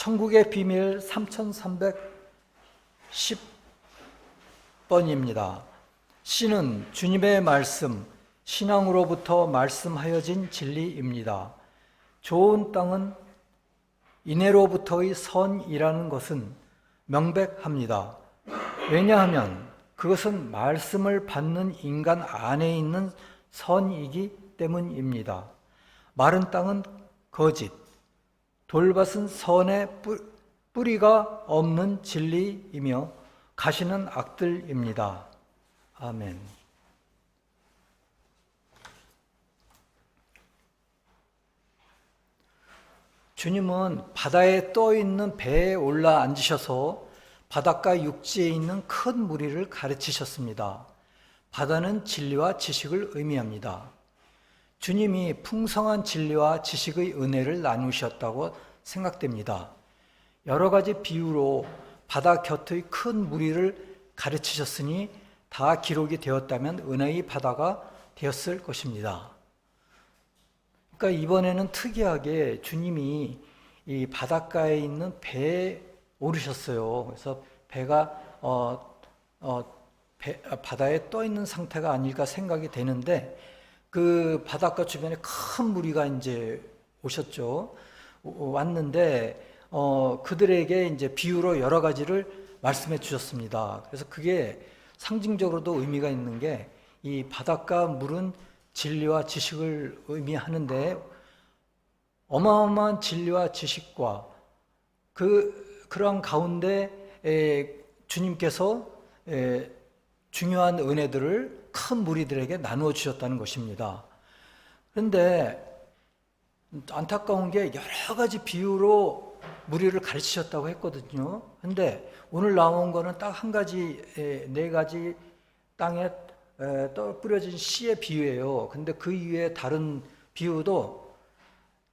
천국의 비밀 3310번입니다. 씨는 주님의 말씀, 신앙으로부터 말씀하여진 진리입니다. 좋은 땅은 인애로부터의 선이라는 것은 명백합니다. 왜냐하면 그것은 말씀을 받는 인간 안에 있는 선이기 때문입니다. 마른 땅은 거짓, 돌밭은 선의 뿌리가 없는 진리이며 가시는 악들입니다. 아멘. 주님은 바다에 떠 있는 배에 올라 앉으셔서 바닷가 육지에 있는 큰 무리를 가르치셨습니다. 바다는 진리와 지식을 의미합니다. 주님이 풍성한 진리와 지식의 은혜를 나누셨다고 생각됩니다. 여러 가지 비유로 바다 곁의 큰 무리를 가르치셨으니 다 기록이 되었다면 은혜의 바다가 되었을 것입니다. 그러니까 이번에는 특이하게 주님이 이 바닷가에 있는 배에 오르셨어요. 그래서 배가 바다에 떠 있는 상태가 아닐까 생각이 되는데, 그 바닷가 주변에 큰 무리가 이제 오셨죠. 왔는데 그들에게 이제 비유로 여러 가지를 말씀해 주셨습니다. 그래서 그게 상징적으로도 의미가 있는 게, 이 바닷가 물은 진리와 지식을 의미하는데, 어마어마한 진리와 지식과 그러한 가운데 주님께서 중요한 은혜들을 큰 무리들에게 나누어 주셨다는 것입니다. 그런데 안타까운 게 여러 가지 비유로 무리를 가르치셨다고 했거든요. 그런데 오늘 나온 거는 딱 한 가지, 네 가지 땅에 뿌려진 씨의 비유예요. 근데 그 이외에 다른 비유도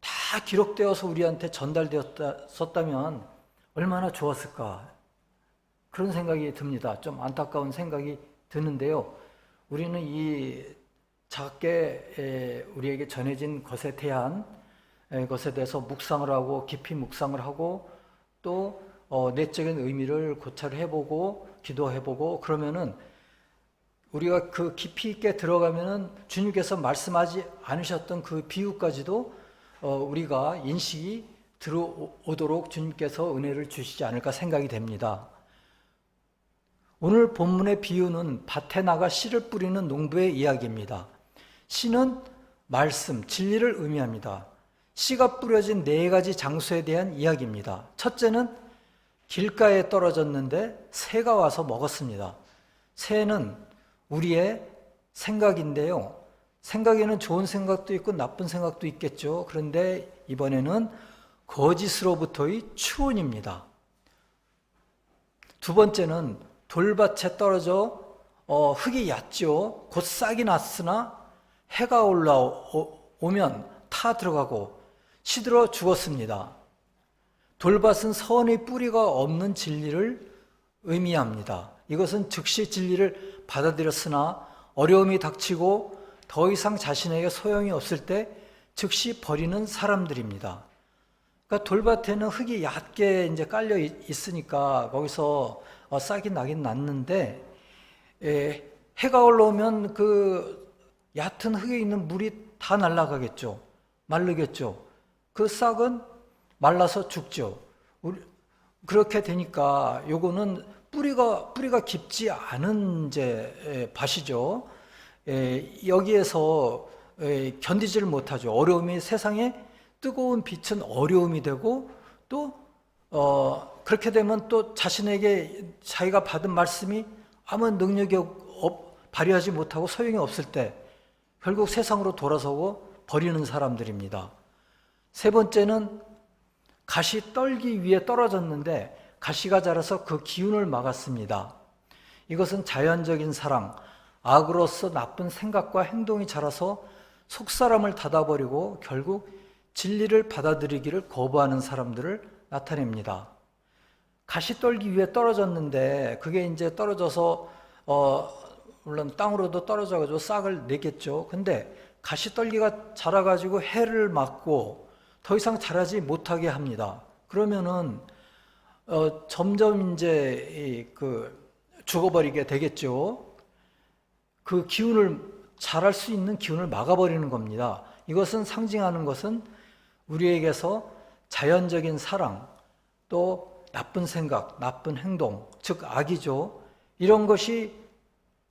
다 기록되어서 우리한테 전달되었다면 얼마나 좋았을까, 그런 생각이 듭니다. 좀 안타까운 생각이 드는데요. 우리는 이 작게 우리에게 전해진 것에 대한 것에 대해서 묵상을 하고, 깊이 묵상을 하고, 또 내적인 의미를 고찰을 해보고 기도해보고, 그러면은 우리가 그 깊이 있게 들어가면은 주님께서 말씀하지 않으셨던 그 비유까지도 우리가 인식이 들어오도록 주님께서 은혜를 주시지 않을까 생각이 됩니다. 오늘 본문의 비유는 밭에 나가 씨를 뿌리는 농부의 이야기입니다. 씨는 말씀, 진리를 의미합니다. 씨가 뿌려진 네 가지 장소에 대한 이야기입니다. 첫째는 길가에 떨어졌는데 새가 와서 먹었습니다. 새는 우리의 생각인데요. 생각에는 좋은 생각도 있고 나쁜 생각도 있겠죠. 그런데 이번에는 거짓으로부터의 추론입니다. 두 번째는 돌밭에 떨어져 흙이 얕죠. 곧 싹이 났으나 해가 올라오면 타 들어가고 시들어 죽었습니다. 돌밭은 선의 뿌리가 없는 진리를 의미합니다. 이것은 즉시 진리를 받아들였으나 어려움이 닥치고 더 이상 자신에게 소용이 없을 때 즉시 버리는 사람들입니다. 그러니까 돌밭에는 흙이 얕게 이제 깔려 있으니까 거기서 싹이 나긴 났는데, 해가 올라오면 그 얕은 흙에 있는 물이 다 날아가겠죠. 마르겠죠. 그 싹은 말라서 죽죠. 그렇게 되니까 요거는 뿌리가 깊지 않은 이제 밭이죠. 여기에서 견디지를 못하죠. 어려움이, 세상에 뜨거운 빛은 어려움이 되고, 또 그렇게 되면 또 자신에게 자기가 받은 말씀이 아무 능력이 발휘하지 못하고 소용이 없을 때 결국 세상으로 돌아서고 버리는 사람들입니다. 세 번째는 가시 떨기 위해 떨어졌는데 가시가 자라서 그 기운을 막았습니다. 이것은 자연적인 사랑, 악으로서 나쁜 생각과 행동이 자라서 속사람을 닫아버리고 결국 진리를 받아들이기를 거부하는 사람들을 나타냅니다. 가시 떨기 위해 떨어졌는데 그게 이제 떨어져서 물론 땅으로도 떨어져가지고 싹을 내겠죠. 근데 가시 떨기가 자라가지고 해를 막고 더 이상 자라지 못하게 합니다. 그러면은 점점 이제 죽어버리게 되겠죠. 그 기운을 잘할 수 있는 기운을 막아버리는 겁니다. 이것은 상징하는 것은 우리에게서 자연적인 사랑, 또 나쁜 생각, 나쁜 행동, 즉 악이죠. 이런 것이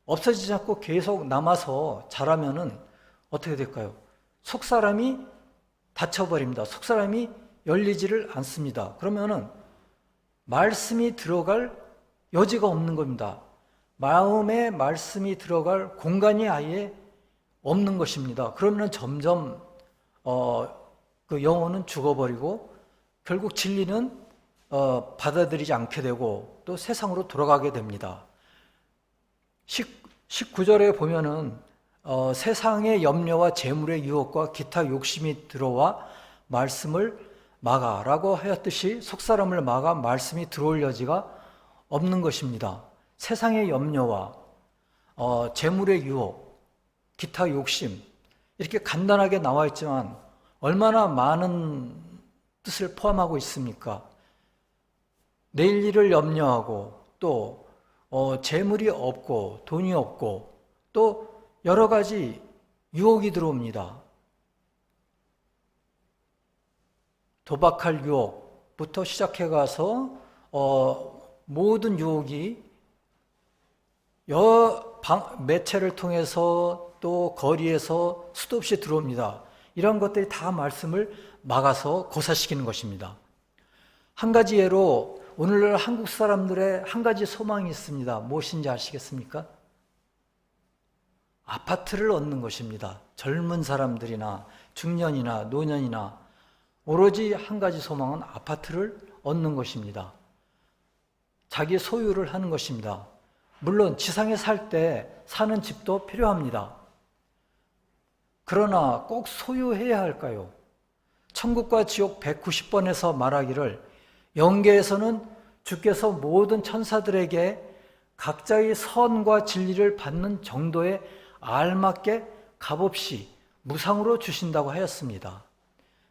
없어지지 않고 계속 남아서 자라면은 어떻게 될까요? 속사람이 닫혀버립니다. 속사람이 열리지를 않습니다. 그러면은 말씀이 들어갈 여지가 없는 겁니다. 마음에 말씀이 들어갈 공간이 아예 없는 것입니다. 그러면 점점 그 영혼은 죽어버리고 결국 진리는 받아들이지 않게 되고 또 세상으로 돌아가게 됩니다. 19절에 보면은 세상의 염려와 재물의 유혹과 기타 욕심이 들어와 말씀을 막아라고 하였듯이 속사람을 막아 말씀이 들어올 여지가 없는 것입니다. 세상의 염려와 재물의 유혹, 기타 욕심 이렇게 간단하게 나와 있지만 얼마나 많은 뜻을 포함하고 있습니까? 내일 일을 염려하고 또 재물이 없고 돈이 없고 또 여러 가지 유혹이 들어옵니다. 도박할 유혹부터 시작해 가서 모든 유혹이 매체를 통해서 또 거리에서 수도 없이 들어옵니다. 이런 것들이 다 말씀을 막아서 고사시키는 것입니다. 한 가지 예로 오늘날 한국 사람들의 한 가지 소망이 있습니다. 무엇인지 아시겠습니까? 아파트를 얻는 것입니다. 젊은 사람들이나 중년이나 노년이나 오로지 한 가지 소망은 아파트를 얻는 것입니다. 자기 소유를 하는 것입니다. 물론 지상에 살 때 사는 집도 필요합니다. 그러나 꼭 소유해야 할까요? 천국과 지옥 190번에서 말하기를 영계에서는 주께서 모든 천사들에게 각자의 선과 진리를 받는 정도의 알맞게 값없이 무상으로 주신다고 하였습니다.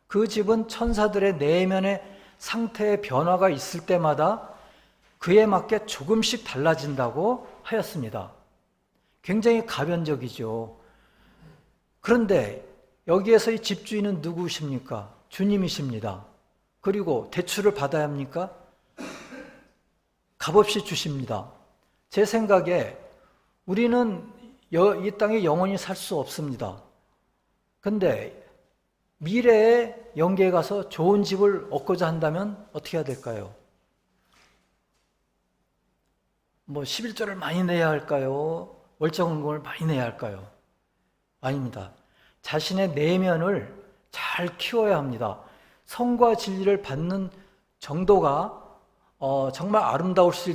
그 집은 천사들의 내면의 상태의 변화가 있을 때마다 그에 맞게 조금씩 달라진다고 하였습니다. 굉장히 가변적이죠. 그런데 여기에서 이 집주인은 누구십니까? 주님이십니다. 그리고 대출을 받아야 합니까? 값없이 주십니다. 제 생각에 우리는 이 땅에 영원히 살 수 없습니다. 근데 미래에 영계에 가서 좋은 집을 얻고자 한다면 어떻게 해야 될까요? 11조를 많이 내야 할까요? 월정금을 많이 내야 할까요? 아닙니다. 자신의 내면을 잘 키워야 합니다. 성과 진리를 받는 정도가 정말 아름다울 수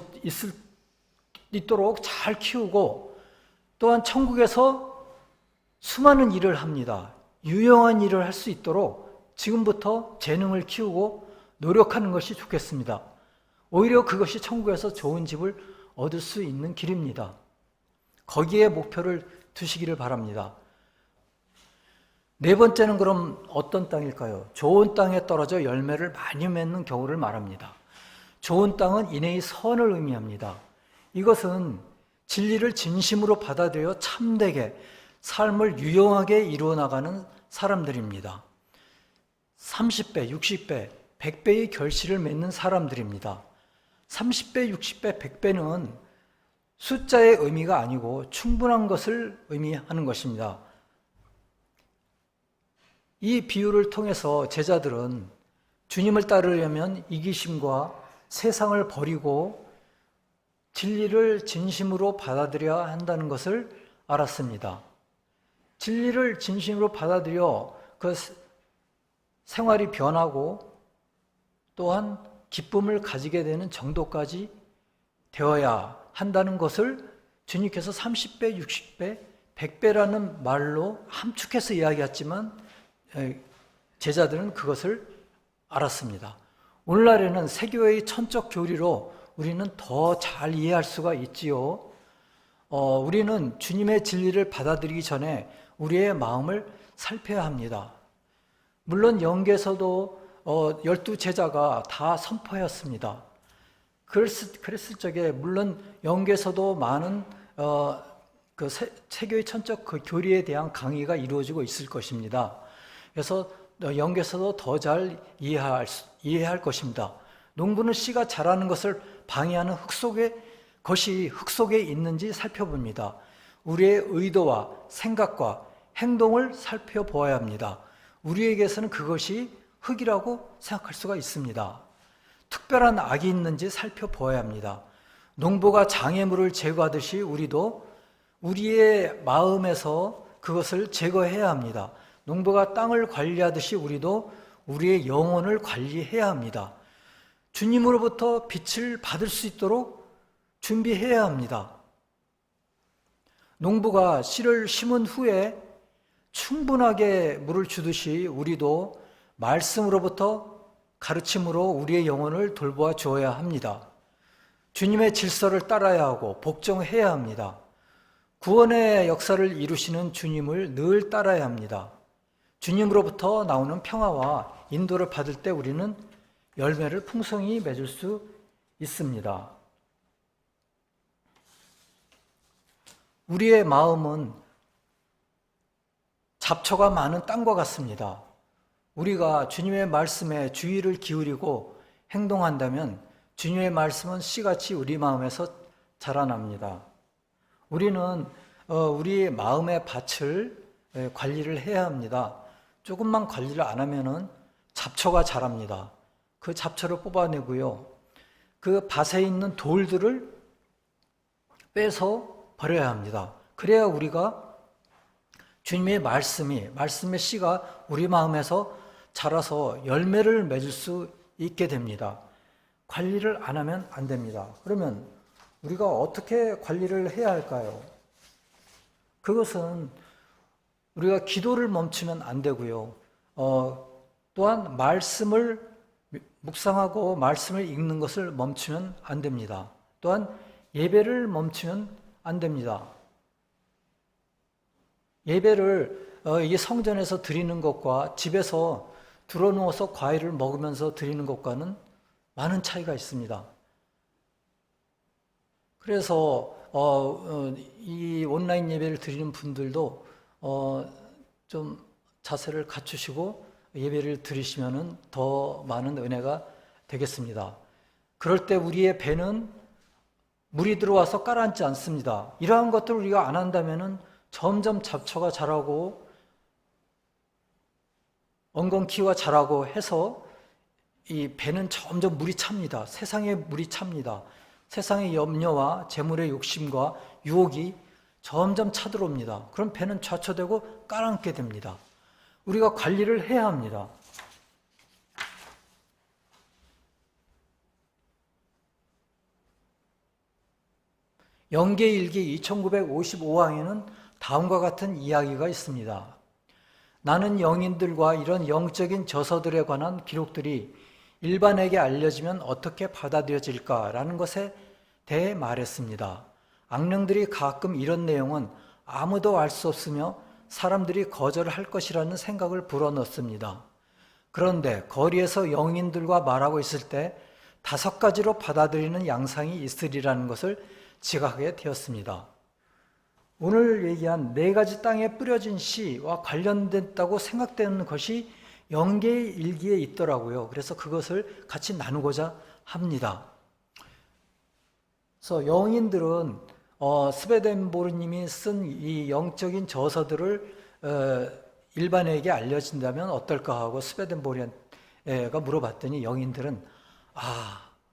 있도록 잘 키우고 또한 천국에서 수많은 일을 합니다. 유용한 일을 할 수 있도록 지금부터 재능을 키우고 노력하는 것이 좋겠습니다. 오히려 그것이 천국에서 좋은 집을 얻을 수 있는 길입니다. 거기에 목표를 두시기를 바랍니다. 네 번째는 그럼 어떤 땅일까요? 좋은 땅에 떨어져 열매를 많이 맺는 경우를 말합니다. 좋은 땅은 인내의 선을 의미합니다. 이것은 진리를 진심으로 받아들여 참되게 삶을 유용하게 이루어 나가는 사람들입니다. 30배, 60배, 100배의 결실을 맺는 사람들입니다. 30배, 60배, 100배는 숫자의 의미가 아니고 충분한 것을 의미하는 것입니다. 이 비유를 통해서 제자들은 주님을 따르려면 이기심과 세상을 버리고 진리를 진심으로 받아들여야 한다는 것을 알았습니다. 진리를 진심으로 받아들여 그 생활이 변하고 또한 기쁨을 가지게 되는 정도까지 되어야 한다는 것을 주님께서 30배, 60배, 100배라는 말로 함축해서 이야기했지만 제자들은 그것을 알았습니다. 오늘날에는 세교회의 천적 교리로 우리는 더 잘 이해할 수가 있지요. 우리는 주님의 진리를 받아들이기 전에 우리의 마음을 살펴야 합니다. 물론 영계에서도 12 제자가 다 선포했습니다. 그랬을 적에 물론 영계에서도 많은 그 세교의 천적 그 교리에 대한 강의가 이루어지고 있을 것입니다. 그래서 영계에서도 더 잘 이해할 것입니다. 농부는 씨가 자라는 것을 방해하는 것이 흙 속에 있는지 살펴봅니다. 우리의 의도와 생각과 행동을 살펴보아야 합니다. 우리에게서는 그것이 흙이라고 생각할 수가 있습니다. 특별한 악이 있는지 살펴보아야 합니다. 농부가 장애물을 제거하듯이 우리도 우리의 마음에서 그것을 제거해야 합니다. 농부가 땅을 관리하듯이 우리도 우리의 영혼을 관리해야 합니다. 주님으로부터 빛을 받을 수 있도록 준비해야 합니다. 농부가 씨를 심은 후에 충분하게 물을 주듯이 우리도 말씀으로부터 가르침으로 우리의 영혼을 돌보아 주어야 합니다. 주님의 질서를 따라야 하고 복종해야 합니다. 구원의 역사를 이루시는 주님을 늘 따라야 합니다. 주님으로부터 나오는 평화와 인도를 받을 때 우리는 열매를 풍성히 맺을 수 있습니다. 우리의 마음은 잡초가 많은 땅과 같습니다. 우리가 주님의 말씀에 주의를 기울이고 행동한다면 주님의 말씀은 씨같이 우리 마음에서 자라납니다. 우리는 우리의 마음의 밭을 관리를 해야 합니다. 조금만 관리를 안 하면은 잡초가 자랍니다. 그 잡초를 뽑아내고요. 그 밭에 있는 돌들을 빼서 버려야 합니다. 그래야 우리가 주님의 말씀의 씨가 우리 마음에서 자라서 열매를 맺을 수 있게 됩니다. 관리를 안 하면 안 됩니다. 그러면 우리가 어떻게 관리를 해야 할까요? 그것은 우리가 기도를 멈추면 안 되고요. 또한 말씀을 묵상하고 말씀을 읽는 것을 멈추면 안 됩니다. 또한 예배를 멈추면 안 됩니다. 예배를 이 성전에서 드리는 것과 집에서 들어누워서 과일을 먹으면서 드리는 것과는 많은 차이가 있습니다. 그래서 이 온라인 예배를 드리는 분들도 좀 자세를 갖추시고 예배를 드리시면은 더 많은 은혜가 되겠습니다. 그럴 때 우리의 배는 물이 들어와서 가라앉지 않습니다. 이러한 것들을 우리가 안 한다면은 점점 잡초가 자라고 엉겅퀴가 자라고 해서 이 배는 점점 물이 찹니다. 세상에 물이 찹니다. 세상의 염려와 재물의 욕심과 유혹이 점점 차들어옵니다. 그럼 배는 좌초되고 가라앉게 됩니다. 우리가 관리를 해야 합니다. 영계일기 2955항에는 다음과 같은 이야기가 있습니다. 나는 영인들과 이런 영적인 저서들에 관한 기록들이 일반에게 알려지면 어떻게 받아들여질까라는 것에 대해 말했습니다. 악령들이 가끔 이런 내용은 아무도 알 수 없으며 사람들이 거절할 것이라는 생각을 불어넣습니다. 그런데 거리에서 영인들과 말하고 있을 때 5가지로 받아들이는 양상이 있으리라는 것을 지각하게 되었습니다. 오늘 얘기한 4가지 땅에 뿌려진 씨와 관련됐다고 생각되는 것이 영계의 일기에 있더라고요. 그래서 그것을 같이 나누고자 합니다. 그래서 영인들은 스베덴보르님이 쓴 이 영적인 저서들을 일반에게 알려진다면 어떨까 하고 스베덴보르가 물어봤더니 영인들은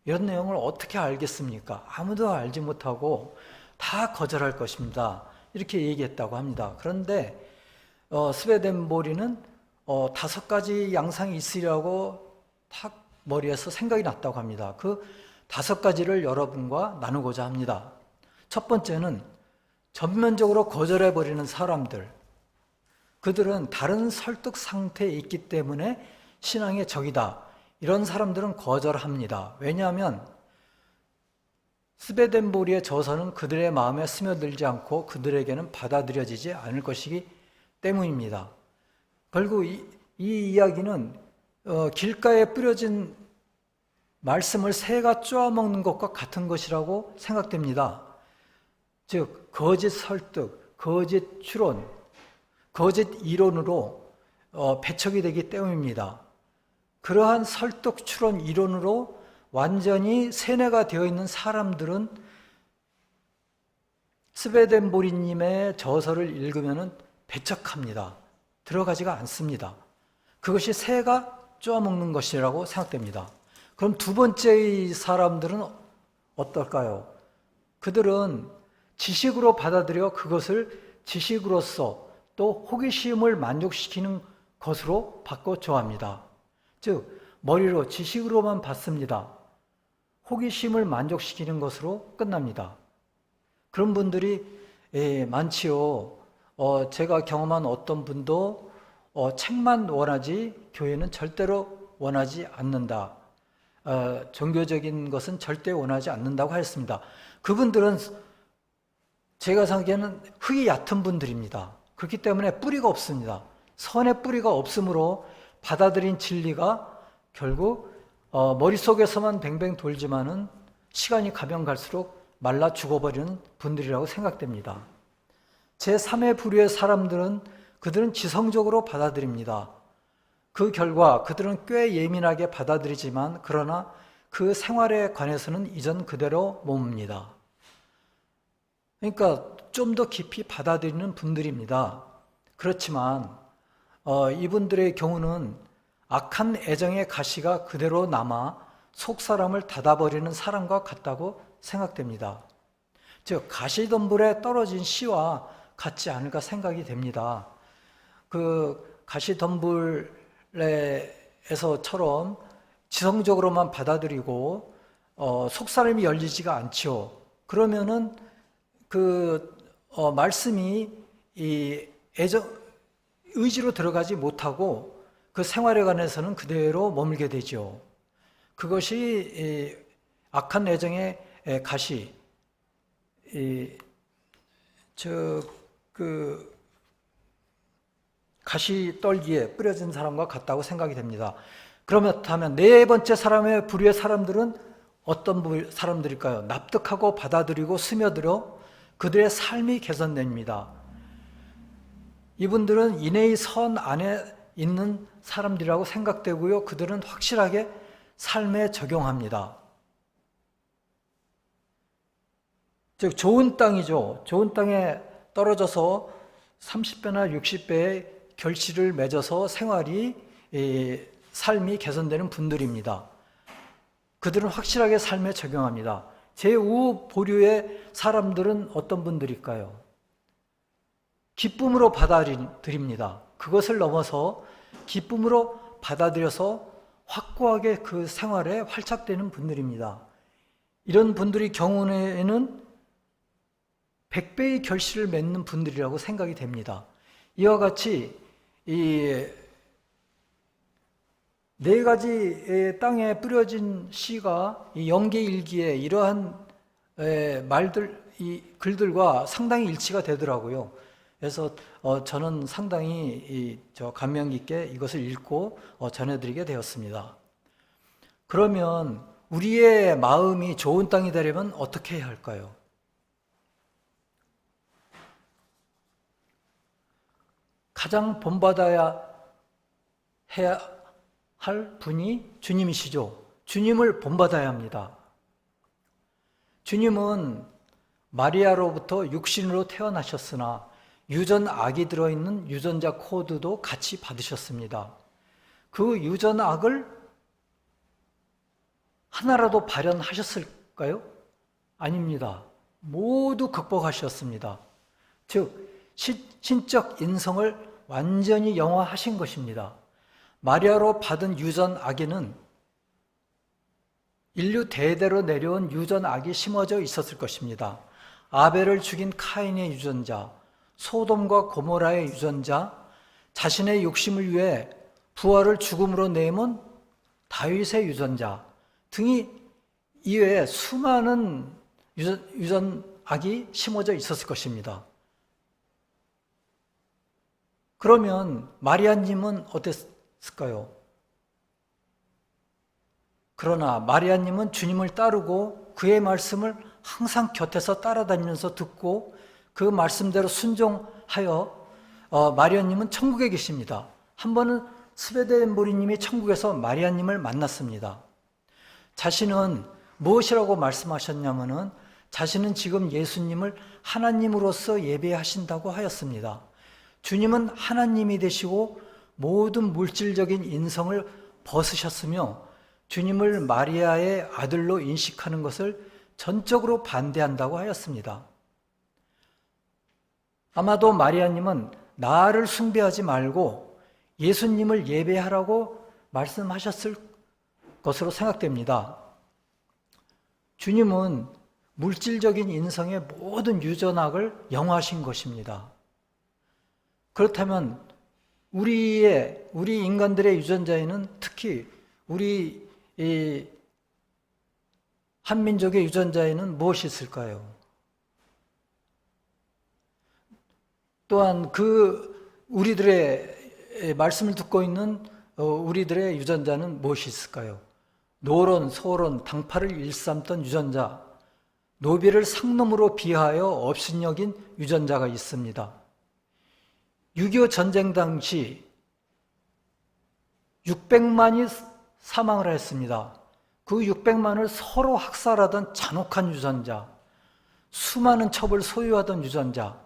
이런 내용을 어떻게 알겠습니까? 아무도 알지 못하고 다 거절할 것입니다. 이렇게 얘기했다고 합니다. 그런데 스베덴보르는 5가지 양상이 있으리라고 탁 머리에서 생각이 났다고 합니다. 그 5가지를 여러분과 나누고자 합니다. 첫 번째는 전면적으로 거절해버리는 사람들. 그들은 다른 설득 상태에 있기 때문에 신앙의 적이다. 이런 사람들은 거절합니다. 왜냐하면 스베덴보르의 저서는 그들의 마음에 스며들지 않고 그들에게는 받아들여지지 않을 것이기 때문입니다. 결국 이 이야기는 길가에 뿌려진 말씀을 새가 쪼아먹는 것과 같은 것이라고 생각됩니다. 즉 거짓 설득, 거짓 추론, 거짓 이론으로 배척이 되기 때문입니다. 그러한 설득, 추론, 이론으로 완전히 세뇌가 되어 있는 사람들은 스베덴보리님의 저서를 읽으면 배척합니다. 들어가지가 않습니다. 그것이 새가 쪼아먹는 것이라고 생각됩니다. 그럼 두 번째의 사람들은 어떨까요? 그들은 지식으로 받아들여 그것을 지식으로서 또 호기심을 만족시키는 것으로 바꿔 좋아합니다. 즉 머리로 지식으로만 받습니다. 호기심을 만족시키는 것으로 끝납니다. 그런 분들이 많지요. 제가 경험한 어떤 분도 책만 원하지 교회는 절대로 원하지 않는다. 종교적인 것은 절대 원하지 않는다고 하였습니다. 그분들은 제가 생각에는 흙이 얕은 분들입니다. 그렇기 때문에 뿌리가 없습니다. 선의 뿌리가 없으므로 받아들인 진리가 결국 머릿속에서만 뱅뱅 돌지만은 시간이 가면 갈수록 말라 죽어버리는 분들이라고 생각됩니다. 제3의 부류의 사람들은 그들은 지성적으로 받아들입니다. 그 결과 그들은 꽤 예민하게 받아들이지만 그러나 그 생활에 관해서는 이전 그대로 머뭅니다. 그러니까 좀 더 깊이 받아들이는 분들입니다. 그렇지만 이분들의 경우는 악한 애정의 가시가 그대로 남아 속사람을 닫아버리는 사람과 같다고 생각됩니다. 즉 가시덤불에 떨어진 씨와 같지 않을까 생각이 됩니다. 그 가시덤불에서처럼 지성적으로만 받아들이고 속사람이 열리지가 않죠. 그러면은 말씀이 이 의지로 들어가지 못하고 그 생활에 관해서는 그대로 머물게 되죠. 그것이 악한 애정의 가시, 가시 떨기에 뿌려진 사람과 같다고 생각이 됩니다. 그렇다면 네 번째 사람의 부류의 사람들은 어떤 사람들일까요? 납득하고 받아들이고 스며들어 그들의 삶이 개선됩니다. 이분들은 인내의 선 안에 있는 사람들이라고 생각되고요. 그들은 확실하게 삶에 적용합니다. 즉 좋은 땅이죠. 좋은 땅에 떨어져서 30배나 60배의 결실을 맺어서 삶이 개선되는 분들입니다. 그들은 확실하게 삶에 적용합니다. 제5 보류의 사람들은 어떤 분들일까요? 기쁨으로 받아들입니다. 그것을 넘어서 기쁨으로 받아들여서 확고하게 그 생활에 활착되는 분들입니다. 이런 분들의 경우에는 100배의 결실을 맺는 분들이라고 생각이 됩니다. 이와 같이 이 네 가지 땅에 뿌려진 씨가 이 영계일기에 이러한 이 글들과 상당히 일치가 되더라고요. 그래서 저는 상당히 감명 깊게 이것을 읽고 전해드리게 되었습니다. 그러면 우리의 마음이 좋은 땅이 되려면 어떻게 해야 할까요? 가장 본받아야 해야 할 분이 주님이시죠. 주님을 본받아야 합니다. 주님은 마리아로부터 육신으로 태어나셨으나 유전악이 들어있는 유전자 코드도 같이 받으셨습니다. 그 유전악을 하나라도 발현하셨을까요? 아닙니다. 모두 극복하셨습니다. 즉 신적 인성을 완전히 영화하신 것입니다. 마리아로 받은 유전악에는 인류 대대로 내려온 유전악이 심어져 있었을 것입니다. 아벨을 죽인 카인의 유전자, 소돔과 고모라의 유전자, 자신의 욕심을 위해 부하를 죽음으로 내몬 다윗의 유전자 등이 이외에 수많은 유전악이 심어져 있었을 것입니다. 그러면 마리아님은 어땠을까요? 그러나 마리아님은 주님을 따르고 그의 말씀을 항상 곁에서 따라다니면서 듣고 그 말씀대로 순종하여 마리아님은 천국에 계십니다. 한 번은 스베덴 보리님이 천국에서 마리아님을 만났습니다. 자신은 무엇이라고 말씀하셨냐면은 자신은 지금 예수님을 하나님으로서 예배하신다고 하였습니다. 주님은 하나님이 되시고 모든 물질적인 인성을 벗으셨으며 주님을 마리아의 아들로 인식하는 것을 전적으로 반대한다고 하였습니다. 아마도 마리아님은 나를 숭배하지 말고 예수님을 예배하라고 말씀하셨을 것으로 생각됩니다. 주님은 물질적인 인성의 모든 유전학을 영화하신 것입니다. 그렇다면 우리 인간들의 유전자에는 특히 우리 한민족의 유전자에는 무엇이 있을까요? 또한 우리들의 말씀을 듣고 있는 우리들의 유전자는 무엇이 있을까요? 노론, 소론, 당파를 일삼던 유전자, 노비를 상놈으로 비하하여 업신여긴 유전자가 있습니다. 6.25 전쟁 당시 600만이 사망을 했습니다. 그 600만을 서로 학살하던 잔혹한 유전자, 수많은 첩을 소유하던 유전자,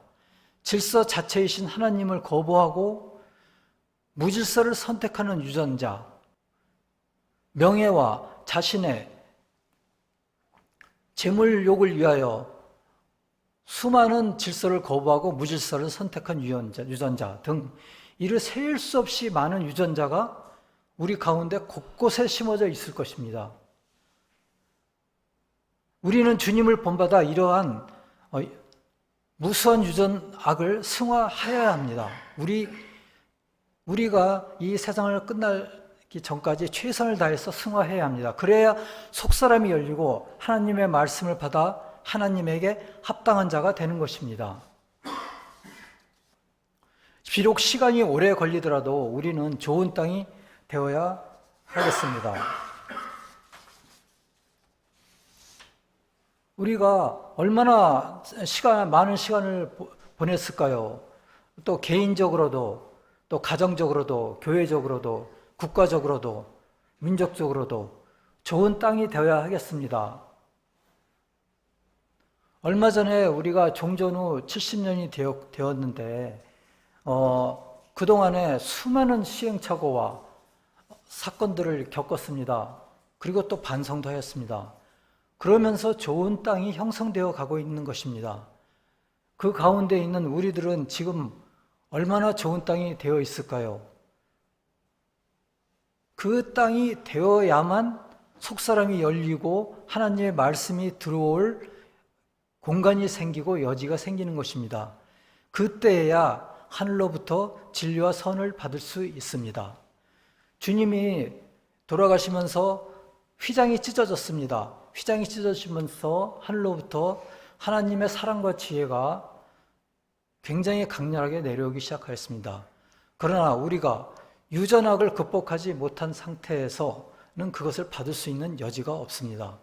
질서 자체이신 하나님을 거부하고 무질서를 선택하는 유전자, 명예와 자신의 재물욕을 위하여 수많은 질서를 거부하고 무질서를 선택한 유전자 등 이를 세일 수 없이 많은 유전자가 우리 가운데 곳곳에 심어져 있을 것입니다. 우리는 주님을 본받아 이러한 무수한 유전악을 승화하여야 합니다. 우리가 이 세상을 끝나기 전까지 최선을 다해서 승화해야 합니다. 그래야 속사람이 열리고 하나님의 말씀을 받아 하나님에게 합당한 자가 되는 것입니다. 비록 시간이 오래 걸리더라도 우리는 좋은 땅이 되어야 하겠습니다. 우리가 얼마나 많은 시간을 보냈을까요? 또 개인적으로도, 또 가정적으로도, 교회적으로도, 국가적으로도, 민족적으로도 좋은 땅이 되어야 하겠습니다. 얼마 전에 우리가 종전 후 70년이 되었는데 그동안에 수많은 시행착오와 사건들을 겪었습니다. 그리고 또 반성도 하였습니다. 그러면서 좋은 땅이 형성되어 가고 있는 것입니다. 그 가운데 있는 우리들은 지금 얼마나 좋은 땅이 되어 있을까요? 그 땅이 되어야만 속사람이 열리고 하나님의 말씀이 들어올 공간이 생기고 여지가 생기는 것입니다. 그때야 하늘로부터 진리와 선을 받을 수 있습니다. 주님이 돌아가시면서 휘장이 찢어졌습니다. 휘장이 찢어지면서 하늘로부터 하나님의 사랑과 지혜가 굉장히 강렬하게 내려오기 시작하였습니다. 그러나 우리가 유전학을 극복하지 못한 상태에서는 그것을 받을 수 있는 여지가 없습니다.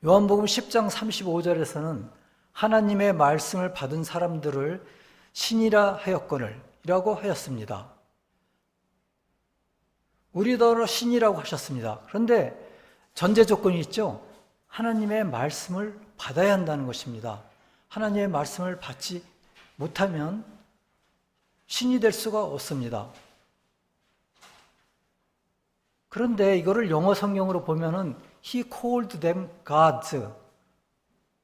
요한복음 10장 35절에서는 하나님의 말씀을 받은 사람들을 신이라 하였거늘 이라고 하였습니다. 우리더러 신이라고 하셨습니다. 그런데 전제 조건이 있죠. 하나님의 말씀을 받아야 한다는 것입니다. 하나님의 말씀을 받지 못하면 신이 될 수가 없습니다. 그런데 이거를 영어 성경으로 보면은 He called them gods.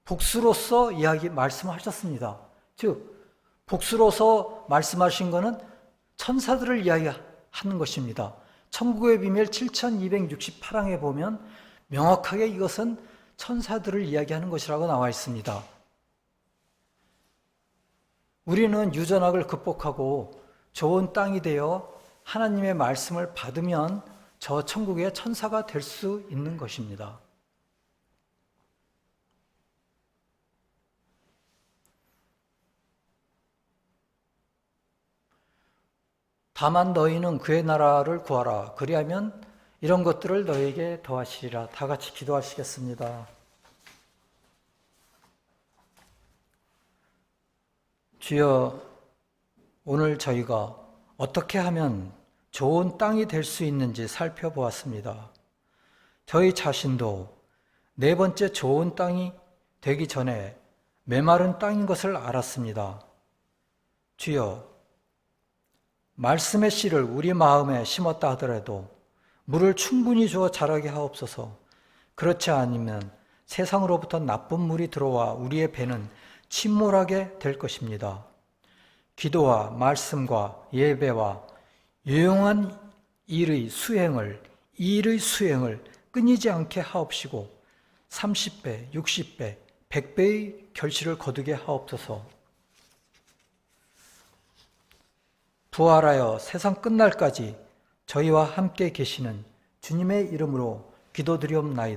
복수로서 말씀하셨습니다. 즉, 복수로서 말씀하신 것은 천사들을 이야기하는 것입니다. 천국의 비밀 7268항에 보면 명확하게 이것은 천사들을 이야기하는 것이라고 나와 있습니다. 우리는 유전학을 극복하고 좋은 땅이 되어 하나님의 말씀을 받으면 저 천국의 천사가 될 수 있는 것입니다. 다만 너희는 그의 나라를 구하라. 그리하면 이런 것들을 너에게 더하시리라. 다 같이 기도하시겠습니다. 주여, 오늘 저희가 어떻게 하면 좋은 땅이 될 수 있는지 살펴보았습니다. 저희 자신도 네 번째 좋은 땅이 되기 전에 메마른 땅인 것을 알았습니다. 주여, 말씀의 씨를 우리 마음에 심었다 하더라도 물을 충분히 주어 자라게 하옵소서. 그렇지 않으면 세상으로부터 나쁜 물이 들어와 우리의 배는 침몰하게 될 것입니다. 기도와 말씀과 예배와 유용한 일의 수행을 끊이지 않게 하옵시고 30배, 60배, 100배의 결실을 거두게 하옵소서. 부활하여 세상 끝날까지 저희와 함께 계시는 주님의 이름으로 기도드리옵나이다.